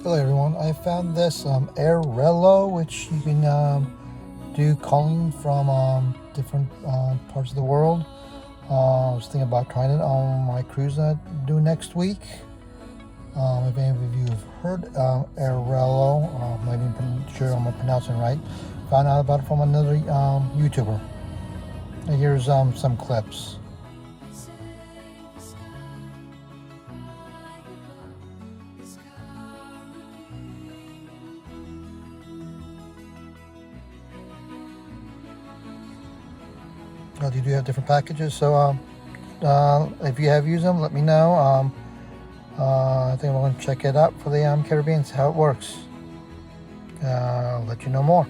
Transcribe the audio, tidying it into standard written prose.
Hello everyone, I found this Airalo, which you can do calling from different parts of the world. I was thinking about trying it on my cruise that I do next week. If any of you have heard Airalo, I'm not even sure I'm pronouncing it right. Found out about it from another YouTuber. And here's some clips. They do have different packages, so if you have used them, let me know. I think I'm going to check it out for the Caribbean, see how it works. I'll let you know more.